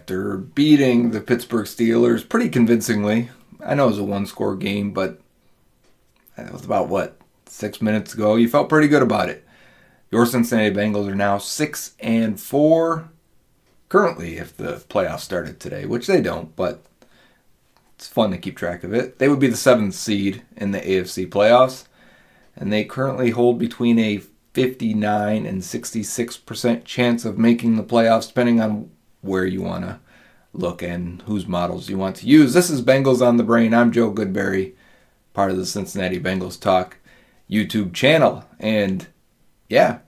after beating the Pittsburgh Steelers pretty convincingly. I know it was a one-score game, but that was about, 6 minutes ago. You felt pretty good about it. Your Cincinnati Bengals are now 6-4 currently if the playoffs started today, which they don't, but it's fun to keep track of it. They would be the 7th seed in the AFC playoffs, and they currently hold between a 59 and 66% chance of making the playoffs, depending on where you want to look and whose models you want to use. This is Bengals on the Brain. I'm Joe Goodberry, part of the Cincinnati Bengals Talk YouTube channel. And yeah,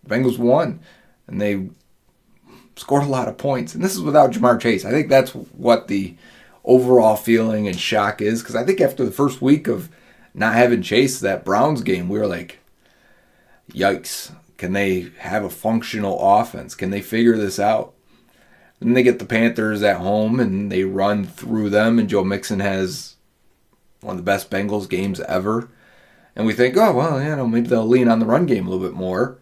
the Bengals won, and they scored a lot of points. And this is without Ja'Marr Chase. I think that's what the overall feeling and shock is, because I think after the first week of not having Chase, that Browns game, we were like, yikes, can they have a functional offense? Can they figure this out? And they get the Panthers at home and they run through them, and Joe Mixon has one of the best Bengals games ever. And we think, oh, well, maybe they'll lean on the run game a little bit more.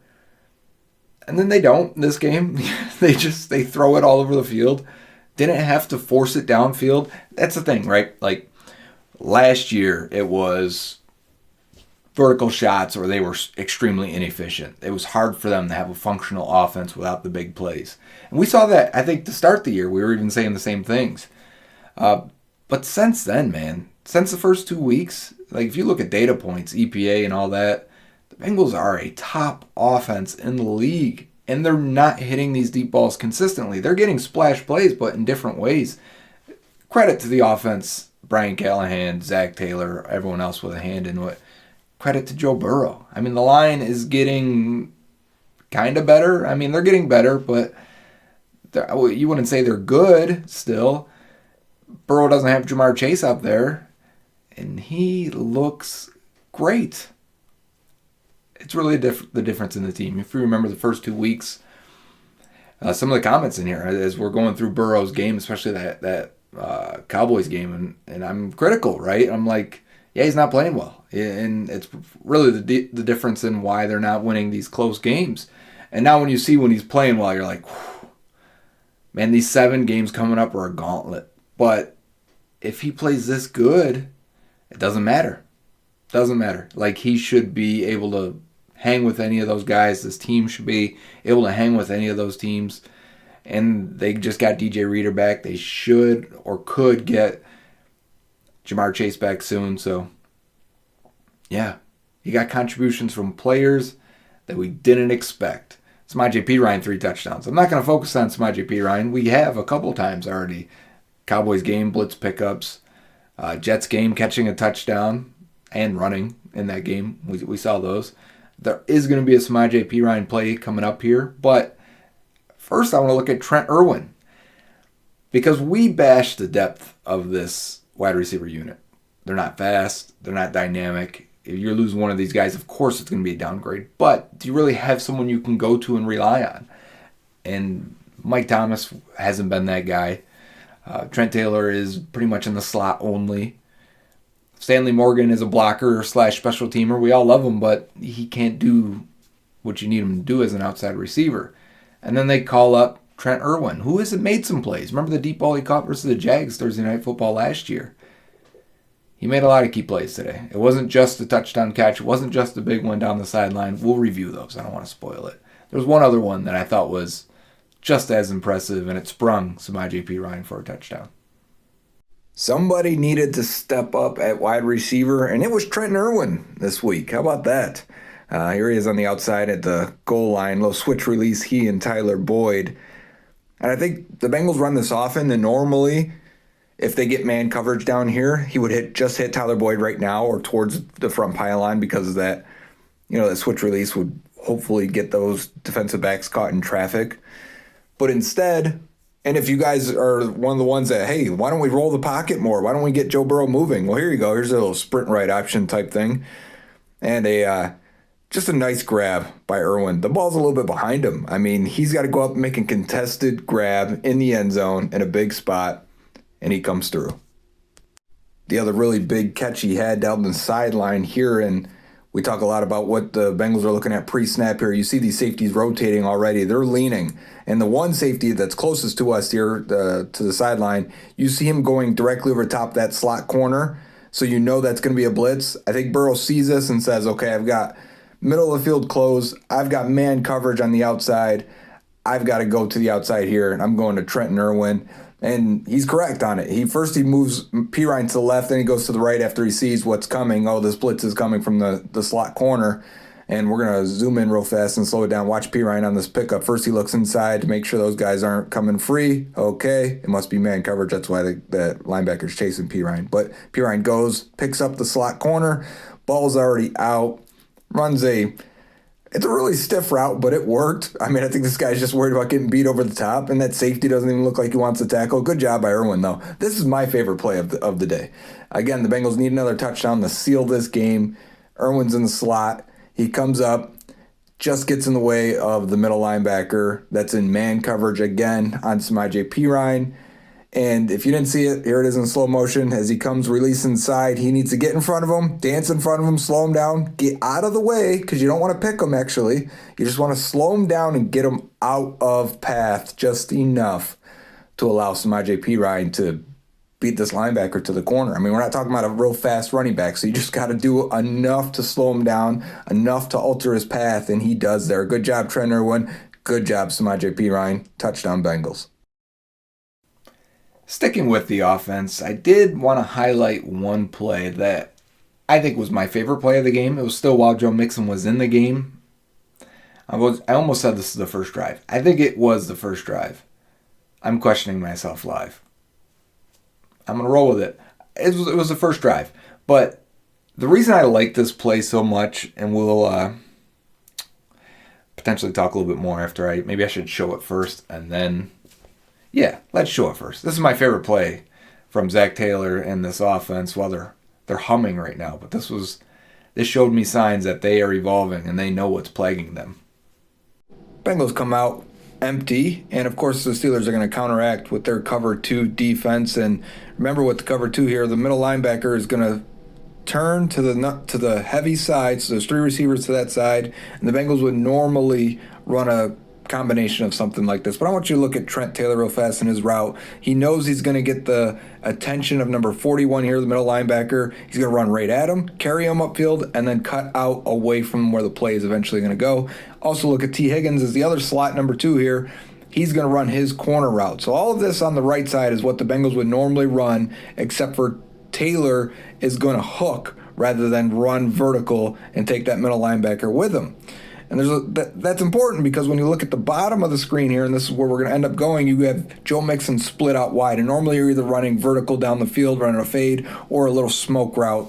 And then they don't in this game. They throw it all over the field. Didn't have to force it downfield. That's the thing, right? Like last year, it was vertical shots or they were extremely inefficient. It was hard for them to have a functional offense without the big plays. And we saw that, I think, to start the year. We were even saying the same things. But since then, man, since the first 2 weeks, like if you look at data points, EPA and all that, the Bengals are a top offense in the league. And they're not hitting these deep balls consistently. They're getting splash plays, but in different ways. Credit to the offense, Brian Callahan, Zach Taylor, everyone else with a hand in it. Credit to Joe Burrow. I mean, the line is getting kind of better. I mean, they're getting better, but you wouldn't say they're good still. Burrow doesn't have Ja'Marr Chase out there, and he looks great. It's really the difference in the team. If you remember the first 2 weeks, some of the comments in here as we're going through Burrow's game, especially that Cowboys game, and I'm critical, right? I'm like, yeah, he's not playing well. And it's really the difference in why they're not winning these close games. And now when you see when he's playing well, you're like, man, these 7 games coming up are a gauntlet. But if he plays this good, it doesn't matter. Doesn't matter. Like, he should be able to hang with any of those guys. This team should be able to hang with any of those teams. And they just got DJ Reader back. They should or could get Ja'Marr Chase back soon. So, yeah, you got contributions from players that we didn't expect. Samaje Perine, 3 touchdowns. I'm not going to focus on Samaje Perine. We have a couple times already. Cowboys game, blitz pickups. Jets game, catching a touchdown and running in that game. We saw those. There is going to be a Samaje Perine play coming up here. But first I want to look at Trent Irwin, because we bashed the depth of this wide receiver unit. They're not fast. They're not dynamic. If you're losing one of these guys, of course it's going to be a downgrade. But do you really have someone you can go to and rely on? And Mike Thomas hasn't been that guy. Trent Taylor is pretty much in the slot only. Stanley Morgan is a blocker / special teamer. We all love him, but he can't do what you need him to do as an outside receiver. And then they call up Trent Irwin, who hasn't made some plays. Remember the deep ball he caught versus the Jags Thursday Night Football last year? He made a lot of key plays today. It wasn't just the touchdown catch. It wasn't just the big one down the sideline. We'll review those. I don't want to spoil it. There was one other one that I thought was just as impressive, and it sprung Samaje Perine for a touchdown. Somebody needed to step up at wide receiver, and it was Trenton Irwin this week. How about that? Here he is on the outside at the goal line. Little switch release, he and Tyler Boyd. And I think the Bengals run this often, and normally if they get man coverage down here, he would just hit Tyler Boyd right now or towards the front pylon, because of that, that switch release would hopefully get those defensive backs caught in traffic. But instead, and if you guys are one of the ones that, hey, why don't we roll the pocket more? Why don't we get Joe Burrow moving? Well, here you go. Here's a little sprint right option type thing. And just a nice grab by Irwin. The ball's a little bit behind him. I mean, he's got to go up and make a contested grab in the end zone in a big spot, and he comes through. The other really big catch he had down the sideline here, and We talk a lot about what the Bengals are looking at pre-snap here. You see these safeties rotating already. They're leaning. And the one safety that's closest to us here, to the sideline, you see him going directly over top that slot corner. So you know that's going to be a blitz. I think Burrow sees this and says, okay, I've got middle of the field closed. I've got man coverage on the outside. I've got to go to the outside here, and I'm going to Trenton Irwin. And he's correct on it. He moves Perine to the left, then he goes to the right after he sees what's coming. Oh, this blitz is coming from the slot corner. And we're going to zoom in real fast and slow it down. Watch Perine on this pickup. First, he looks inside to make sure those guys aren't coming free. Okay, it must be man coverage. That's why the linebacker's chasing Perine. But Perine goes, picks up the slot corner. Ball's already out. It's a really stiff route, but it worked. I mean, I think this guy's just worried about getting beat over the top, and that safety doesn't even look like he wants to tackle. Good job by Irwin, though. This is my favorite play of the day. Again, the Bengals need another touchdown to seal this game. Irwin's in the slot. He comes up, just gets in the way of the middle linebacker that's in man coverage again on Samaje Perine. And if you didn't see it, here it is in slow motion. As he comes release inside, he needs to get in front of him, dance in front of him, slow him down, get out of the way, because you don't want to pick him, actually. You just want to slow him down and get him out of path just enough to allow Samaje Perine to beat this linebacker to the corner. I mean, we're not talking about a real fast running back, so you just got to do enough to slow him down, enough to alter his path, and he does there. Good job, Trenton Irwin. Good job, Samaje Perine. Touchdown, Bengals. Sticking with the offense, I did want to highlight one play that I think was my favorite play of the game. It was still while Joe Mixon was in the game. I almost said this is the first drive. I think it was the first drive. I'm questioning myself live. I'm going to roll with it. It was the first drive. But the reason I like this play so much, and we'll potentially talk a little bit more after maybe I should show it first and then... Yeah, let's show it first. This is my favorite play from Zach Taylor and this offense. Well, they're humming right now, but this showed me signs that they are evolving and they know what's plaguing them. Bengals come out empty, and of course the Steelers are going to counteract with their cover 2 defense. And remember, with the cover 2 here, the middle linebacker is going to turn to the heavy side, so there's 3 receivers to that side, and the Bengals would normally run a combination of something like this. But I want you to look at Trent Taylor real fast in his route. He knows he's going to get the attention of number 41 here, the middle linebacker. He's going to run right at him, carry him upfield, and then cut out away from where the play is eventually going to go. Also look at T. Higgins as the other slot number 2 here. He's going to run his corner route. So all of this on the right side is what the Bengals would normally run, except for Taylor is going to hook rather than run vertical and take that middle linebacker with him. And that's important because when you look at the bottom of the screen here, and this is where we're going to end up going, you have Joe Mixon split out wide. And normally you're either running vertical down the field, running a fade, or a little smoke route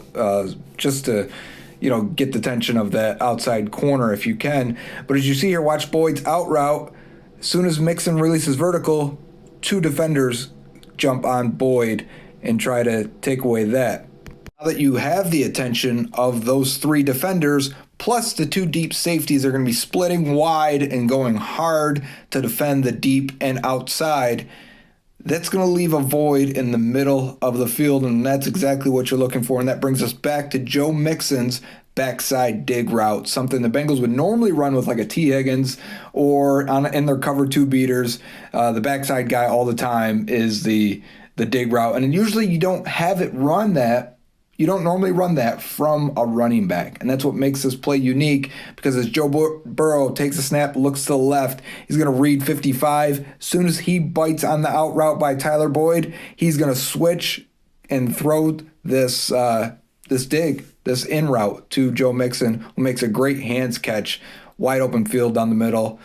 just to, get the attention of that outside corner if you can. But as you see here, watch Boyd's out route. As soon as Mixon releases vertical, 2 defenders jump on Boyd and try to take away that. Now that you have the attention of those 3 defenders, plus the 2 deep safeties are going to be splitting wide and going hard to defend the deep and outside, that's going to leave a void in the middle of the field, and that's exactly what you're looking for. And that brings us back to Joe Mixon's backside dig route, something the Bengals would normally run with like a T. Higgins or in their cover 2 beaters. The backside guy all the time is the dig route, and usually you don't have it run that. You don't normally run that from a running back, and that's what makes this play unique, because as Joe Burrow takes a snap, looks to the left, he's going to read 55. As soon as he bites on the out route by Tyler Boyd, he's going to switch and throw this in route to Joe Mixon, who makes a great hands catch, wide open field down the middle.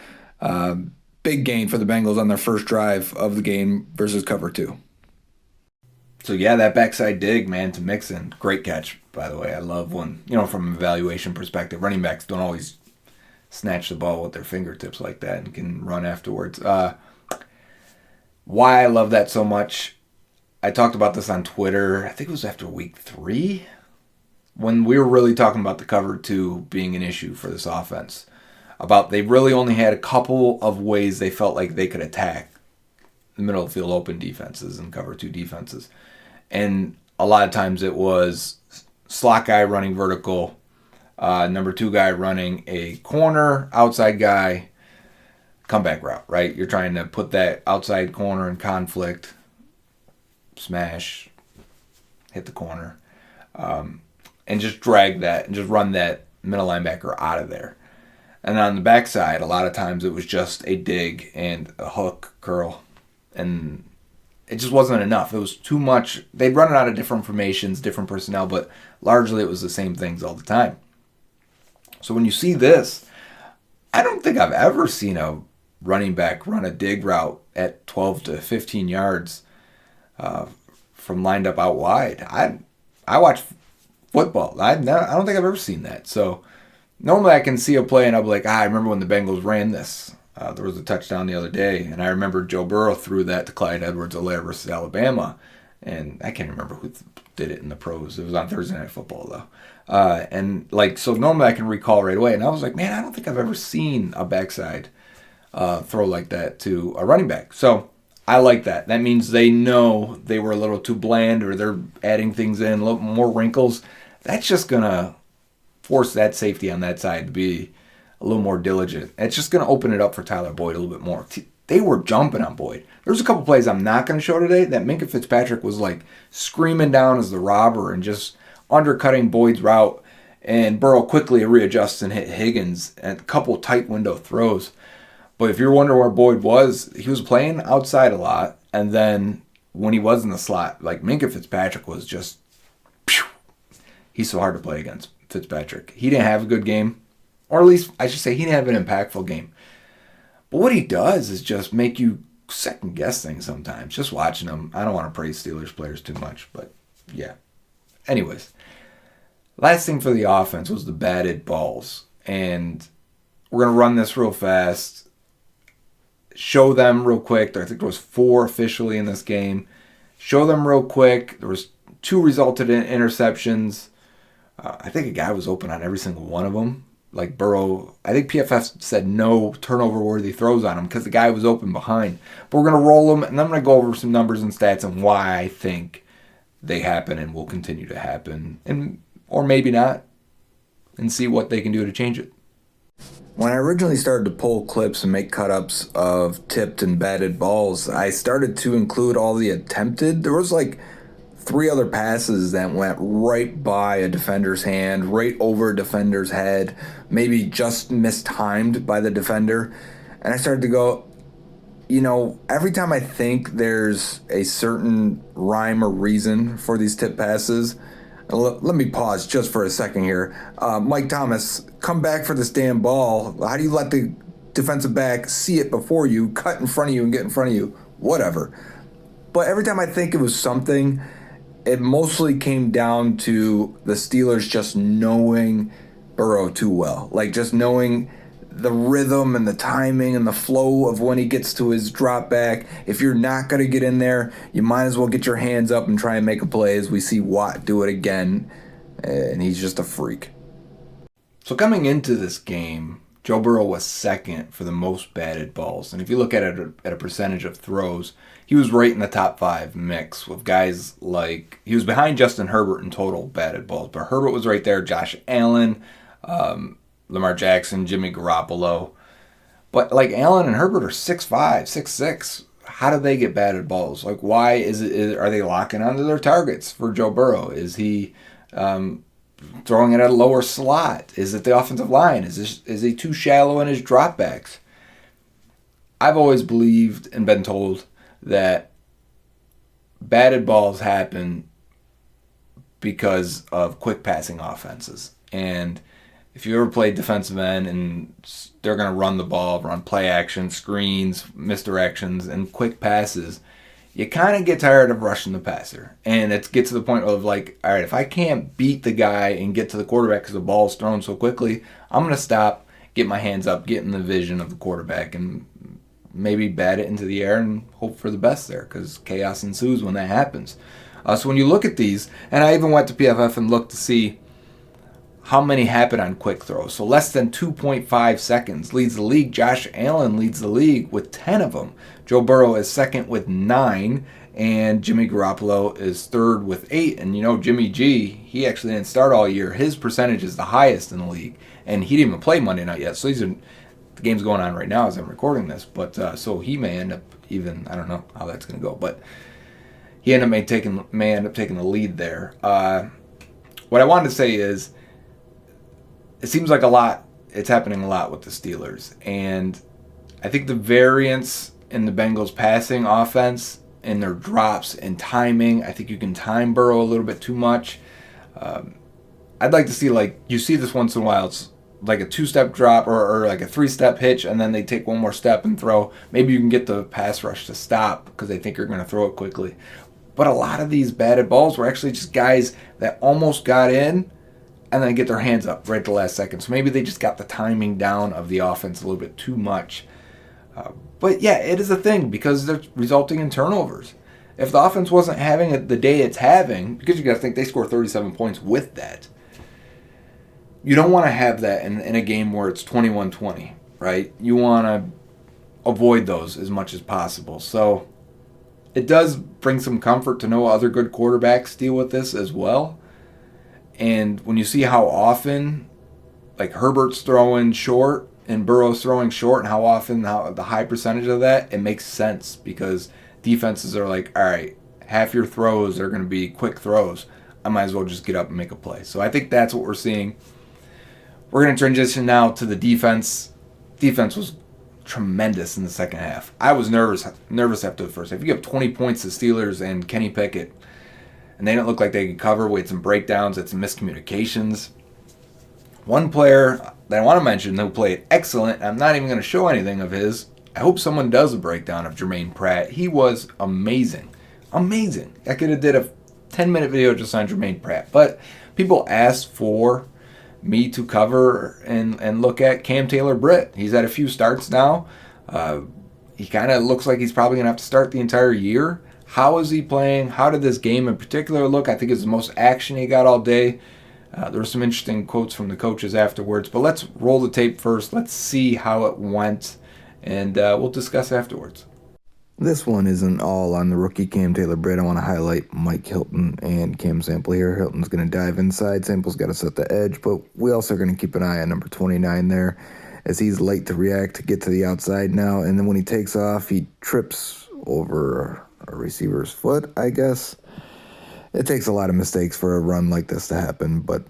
Big gain for the Bengals on their first drive of the game versus cover 2. So, yeah, that backside dig, man, to Mixon. Great catch, by the way. I love when, from an evaluation perspective, running backs don't always snatch the ball with their fingertips like that and can run afterwards. Why I love that so much, I talked about this on Twitter, I think it was after week 3, when we were really talking about the cover 2 being an issue for this offense. They really only had a couple of ways they felt like they could attack the middle of the field open defenses and cover 2 defenses. And a lot of times it was slot guy running vertical, Number 2 guy running a corner, outside guy, comeback route, right? You're trying to put that outside corner in conflict, smash, hit the corner, and just drag that and just run that middle linebacker out of there. And on the backside, a lot of times it was just a dig and a hook curl, and it just wasn't enough. It was too much. They'd run it out of different formations, different personnel, but largely it was the same things all the time. So when you see this, I don't think I've ever seen a running back run a dig route at 12 to 15 yards from lined up out wide. I watch football. I don't think I've ever seen that. So normally I can see a play and I'll be like, I remember when the Bengals ran this. There was a touchdown the other day, and I remember Joe Burrow threw that to Clyde Edwards-Helaire versus Alabama. And I can't remember who did it in the pros. It was on Thursday Night Football, though. So normally I can recall right away. And I was like, man, I don't think I've ever seen a backside throw like that to a running back. So I like that. That means they know they were a little too bland, or they're adding things in, a little more wrinkles. That's just going to force that safety on that side to be a little more diligent. It's just going to open it up for Tyler Boyd a little bit more. They were jumping on Boyd. There's a couple plays I'm not going to show today that Minkah Fitzpatrick was like screaming down as the robber and just undercutting Boyd's route, and Burrow quickly readjusts and hit Higgins, and a couple tight window throws. But if you're wondering where Boyd was, he was playing outside a lot, and then when he was in the slot, like Minkah Fitzpatrick was just, he's so hard to play against, Fitzpatrick. He didn't have a good game, or at least I should say he didn't have an impactful game. But what he does is just make you second guess things sometimes. Just watching him. I don't want to praise Steelers players too much, but yeah. Anyways, last thing for the offense was the batted balls. And we're going to run this real fast. Show them real quick. I think there was 4 officially in this game. Show them real quick. There was 2 resulted in interceptions. I think a guy was open on every single one of them. Like Burrow, I think PFF said no turnover-worthy throws on him because the guy was open behind. But we're going to roll them, and I'm going to go over some numbers and stats and why I think they happen and will continue to happen, and or maybe not, and see what they can do to change it. When I originally started to pull clips and make cut-ups of tipped and batted balls, I started to include all the attempted. There was like 3 other passes that went right by a defender's hand, right over a defender's head, maybe just mistimed by the defender. And I started to go, every time I think there's a certain rhyme or reason for these tip passes, let me pause just for a second here. Mike Thomas, come back for this damn ball. How do you let the defensive back see it before you, cut in front of you, and get in front of you? Whatever. But every time I think it was something, it mostly came down to the Steelers just knowing Burrow too well. Like just knowing the rhythm and the timing and the flow of when he gets to his drop back. If you're not going to get in there, you might as well get your hands up and try and make a play, as we see Watt do it again. And he's just a freak. So coming into this game, Joe Burrow was second for the most batted balls. And if you look at it at a percentage of throws, he was right in the top 5 mix with guys like, he was behind Justin Herbert in total batted balls, but Herbert was right there, Josh Allen, Lamar Jackson, Jimmy Garoppolo. But like Allen and Herbert are 6'5", 6'6". How do they get batted balls? Like, why are they locking onto their targets for Joe Burrow? Is he throwing it at a lower slot? Is it the offensive line? Is he too shallow in his dropbacks? I've always believed and been told that batted balls happen because of quick passing offenses. And if you ever played defensive end and they're going to run the ball, run play action, screens, misdirections, and quick passes, you kind of get tired of rushing the passer. And it gets to the point of like, all right, if I can't beat the guy and get to the quarterback because the ball's thrown so quickly, I'm going to stop, get my hands up, get in the vision of the quarterback, and maybe bat it into the air and hope for the best there, because chaos ensues when that happens. So when you look at these, and I even went to PFF and looked to see how many happen on quick throws. So less than 2.5 seconds leads the league. Josh Allen leads the league with 10 of them. Joe Burrow is second with 9. and Jimmy Garoppolo is third with 8. And Jimmy G, he actually didn't start all year. His percentage is the highest in the league, and he didn't even play Monday night yet. So the game's going on right now as I'm recording this. But so he may end up I don't know how that's going to go, but he may end up taking the lead there. What I wanted to say is, it seems like it's happening a lot with the Steelers, and I think the variance in the Bengals passing offense and their drops and timing, I think you can time Burrow a little bit too much. I'd like to see, you see this once in a while, it's like a 2-step drop or like a 3-step hitch, and then they take one more step and throw. Maybe you can get the pass rush to stop because they think you're going to throw it quickly. But a lot of these batted balls were actually just guys that almost got in and then get their hands up right at the last second. So maybe they just got the timing down of the offense a little bit too much. But yeah, it is a thing because they're resulting in turnovers. If the offense wasn't having the day it's having, because you got to think they score 37 points with that, you don't want to have that in a game where it's 21-20, right? You want to avoid those as much as possible. So it does bring some comfort to know other good quarterbacks deal with this as well. And when you see how often, Herbert's throwing short and Burrow's throwing short, and how often the high percentage of that, it makes sense because defenses are like, all right, half your throws are going to be quick throws. I might as well just get up and make a play. So I think that's what we're seeing. We're going to transition now to the defense. Defense was tremendous in the second half. I was nervous after the first half. You give 20 points to Steelers and Kenny Pickett, and they didn't look like they could cover. We had some breakdowns, had some miscommunications. One player that I want to mention who played excellent, I'm not even going to show anything of his. I hope someone does a breakdown of Jermaine Pratt. He was amazing. Amazing. I could have did a 10-minute video just on Jermaine Pratt. But people asked for me to cover and look at Cam Taylor-Britt. He's had a few starts now. He kind of looks like he's probably going to have to start the entire year. How is he playing? How did this game in particular look? I think it's the most action he got all day. There were some interesting quotes from the coaches afterwards. But let's roll the tape first. Let's see how it went, and we'll discuss afterwards. This one isn't all on the rookie Cam Taylor-Britt. I want to highlight Mike Hilton and Cam Sample here. Hilton's going to dive inside. Sample's got to set the edge, but we also are going to keep an eye on number 29 there, as he's late to react to get to the outside now. And then when he takes off, he trips over a receiver's foot, I guess. It takes a lot of mistakes for a run like this to happen, but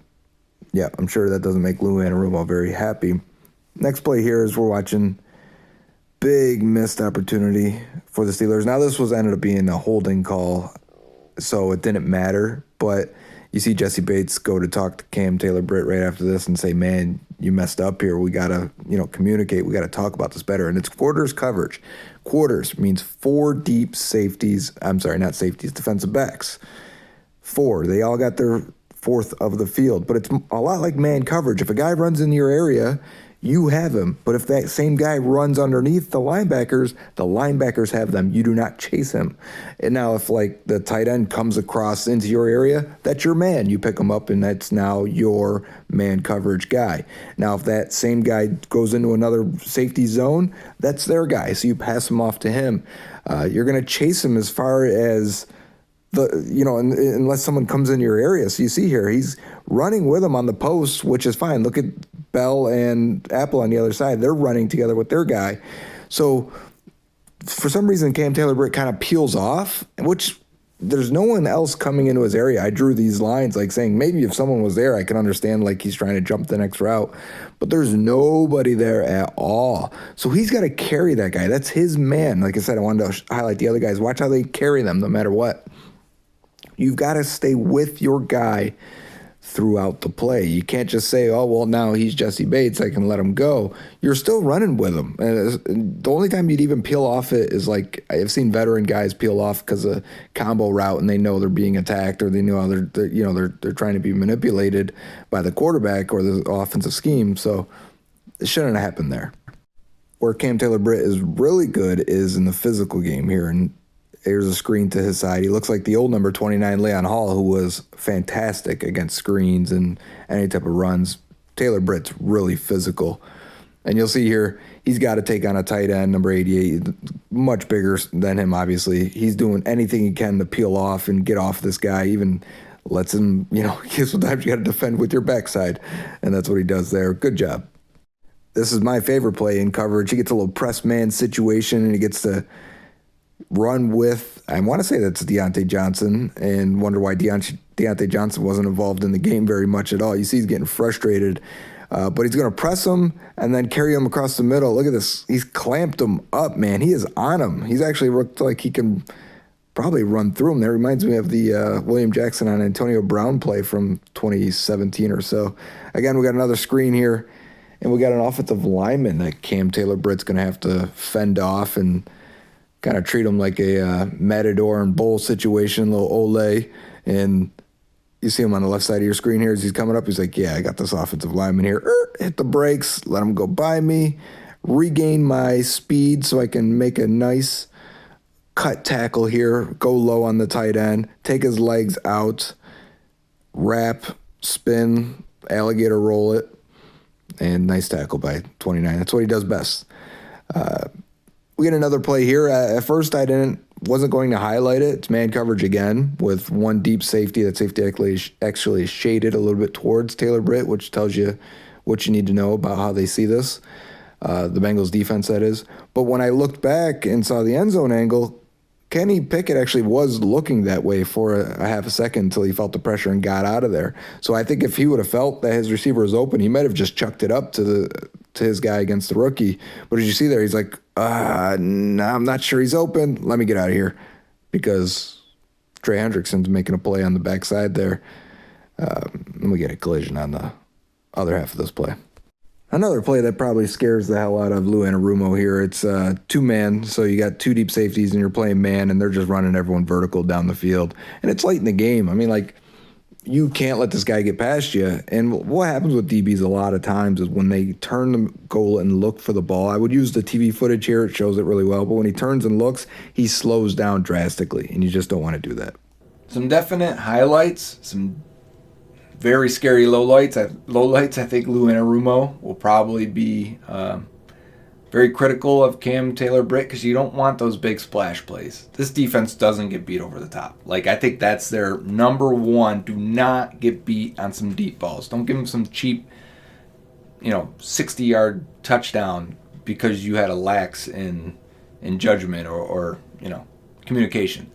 yeah, I'm sure that doesn't make Lou Anarumo very happy. Next play here is we're watching big missed opportunity for the Steelers. Now this ended up being a holding call, so it didn't matter, but you see Jesse Bates go to talk to Cam Taylor-Britt right after this and say, man, you messed up here. We got to, communicate. We got to talk about this better. And it's quarters coverage. Quarters means 4 deep safeties. I'm sorry, not safeties, defensive backs. 4. They all got their fourth of the field, but it's a lot like man coverage. If a guy runs in your area, you have him. But if that same guy runs underneath the linebackers have them. You do not chase him. And now if the tight end comes across into your area, that's your man. You pick him up, and that's now your man coverage guy. Now if that same guy goes into another safety zone, that's their guy. So you pass him off to him. You're going to chase him as far as unless someone comes in your area. So you see here, he's running with him on the post, which is fine. Look at Bell and Apple on the other side. They're running together with their guy. So for some reason, Cam Taylor-Britt kind of peels off, which there's no one else coming into his area. I drew these lines saying maybe if someone was there, I can understand he's trying to jump the next route. But there's nobody there at all. So he's got to carry that guy. That's his man. Like I said, I wanted to highlight the other guys. Watch how they carry them no matter what. You've got to stay with your guy throughout the play. You can't just say, oh, well, now he's Jesse Bates, I can let him go. You're still running with him. And the only time you'd even peel off it is I've seen veteran guys peel off because of combo route and they know they're being attacked, or they know they're trying to be manipulated by the quarterback or the offensive scheme. So it shouldn't have happened there. Where Cam Taylor-Britt is really good is in the physical game here, and here's a screen to his side. He looks like the old number 29, Leon Hall, who was fantastic against screens and any type of runs. Taylor-Britt's really physical. And you'll see here, he's got to take on a tight end, number 88, much bigger than him, obviously. He's doing anything he can to peel off and get off this guy, even lets him, sometimes you got to defend with your backside. And that's what he does there. Good job. This is my favorite play in coverage. He gets a little press man situation, and he gets to run with, I want to say that's Deontay Johnson, and wonder why Deontay Johnson wasn't involved in the game very much at all. You see he's getting frustrated. But he's going to press him and then carry him across the middle. Look at this. He's clamped him up, man. He is on him. He's actually looked like he can probably run through him. That reminds me of the William Jackson on Antonio Brown play from 2017 or so. Again, we got another screen here, and we got an offensive lineman that Cam Taylor-Britt's going to have to fend off and kind of treat him like a Matador and Bull situation, little Ole. And you see him on the left side of your screen here as he's coming up. He's like, yeah, I got this offensive lineman here. Hit the brakes, let him go by me, regain my speed so I can make a nice cut tackle here, go low on the tight end, take his legs out, wrap, spin, alligator roll it, and nice tackle by 29. That's what he does best. We get another play here. At first, wasn't going to highlight it. It's man coverage again with one deep safety. That safety actually shaded a little bit towards Taylor-Britt, which tells you what you need to know about how they see this. The Bengals defense, that is. But when I looked back and saw the end zone angle, Kenny Pickett actually was looking that way for a half a second until he felt the pressure and got out of there. So I think if he would have felt that his receiver was open, he might have just chucked it up to his guy against the rookie. But as you see there, he's like, no, I'm not sure he's open. Let me get out of here, because Trey Hendrickson's making a play on the backside there. Then we get a collision on the other half of this play. Another play that probably scares the hell out of Lou Anarumo here. It's two-man, so you got two deep safeties and you're playing man, and they're just running everyone vertical down the field. And it's late in the game. I mean, you can't let this guy get past you. And what happens with DBs a lot of times is when they turn the goal and look for the ball, I would use the TV footage here. It shows it really well. But when he turns and looks, he slows down drastically, and you just don't want to do that. Some definite highlights, some very scary lowlights. I think Lou Anarumo will probably be very critical of Cam Taylor-Britt, because you don't want those big splash plays. This defense doesn't get beat over the top. I think that's their number one. Do not get beat on some deep balls. Don't give them some cheap, 60-yard touchdown because you had a lax in judgment or communication.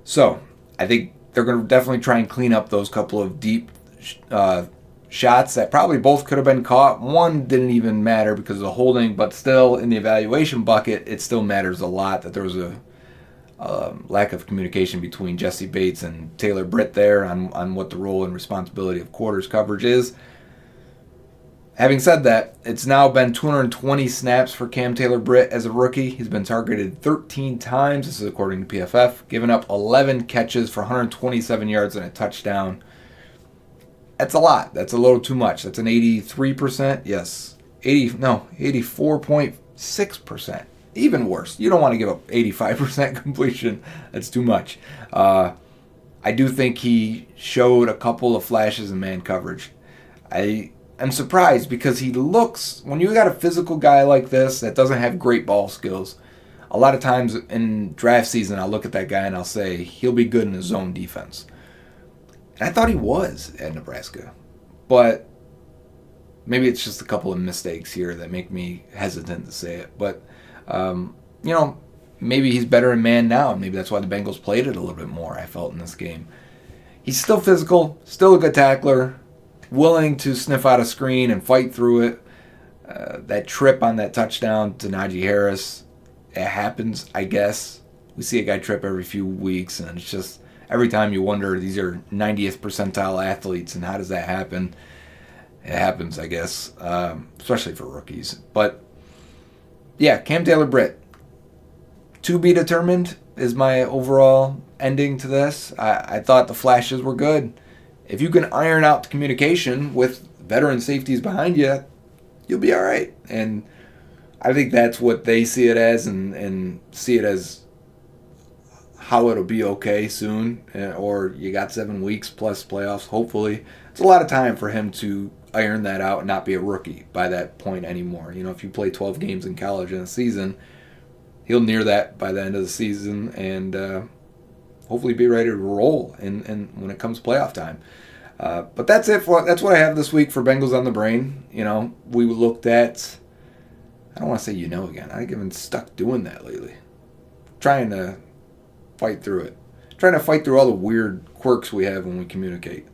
So I think they're going to definitely try and clean up those couple of deep shots that probably both could have been caught. One didn't even matter because of the holding, but still in the evaluation bucket, it still matters a lot that there was a lack of communication between Jesse Bates and Taylor-Britt there on what the role and responsibility of quarters coverage is. Having said that, it's now been 220 snaps for Cam Taylor-Britt as a rookie. He's been targeted 13 times, this is according to PFF, giving up 11 catches for 127 yards and a touchdown. That's a lot. That's a little too much. That's an 83%. Yes. 84.6%. Even worse. You don't want to give up 85% completion. That's too much. I do think he showed a couple of flashes in man coverage. I am surprised because he looks, when you got a physical guy like this that doesn't have great ball skills, a lot of times in draft season I'll look at that guy and I'll say he'll be good in his zone defense. And I thought he was at Nebraska. But maybe it's just a couple of mistakes here that make me hesitant to say it. But, maybe he's better in man now. Maybe that's why the Bengals played it a little bit more, I felt, in this game. He's still physical, still a good tackler, willing to sniff out a screen and fight through it. That trip on that touchdown to Najee Harris, it happens, I guess. We see a guy trip every few weeks, and it's just every time you wonder, these are 90th percentile athletes, and how does that happen? It happens, I guess, especially for rookies. But, yeah, Cam Taylor-Britt, to be determined is my overall ending to this. I thought the flashes were good. If you can iron out the communication with veteran safeties behind you, you'll be all right. And I think that's what they see it as and see it as how it'll be okay soon, or you got 7 weeks plus playoffs, hopefully. It's a lot of time for him to iron that out and not be a rookie by that point anymore. If you play 12 games in college in a season, he'll near that by the end of the season and hopefully be ready to roll in when it comes playoff time. But that's it. That's what I have this week for Bengals on the Brain. We looked at, I don't want to say again. I've been stuck doing that lately. Trying to fight through it. Trying to fight through all the weird quirks we have when we communicate.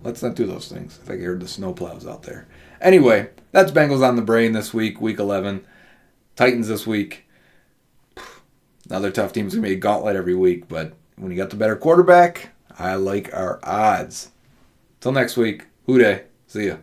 Let's not do those things. I think I heard the snowplows out there. Anyway, that's Bengals on the Brain this week, week 11. Titans this week. Another tough team's going to be a gauntlet every week, but when you got the better quarterback, I like our odds. Till next week, Hoo day. See ya.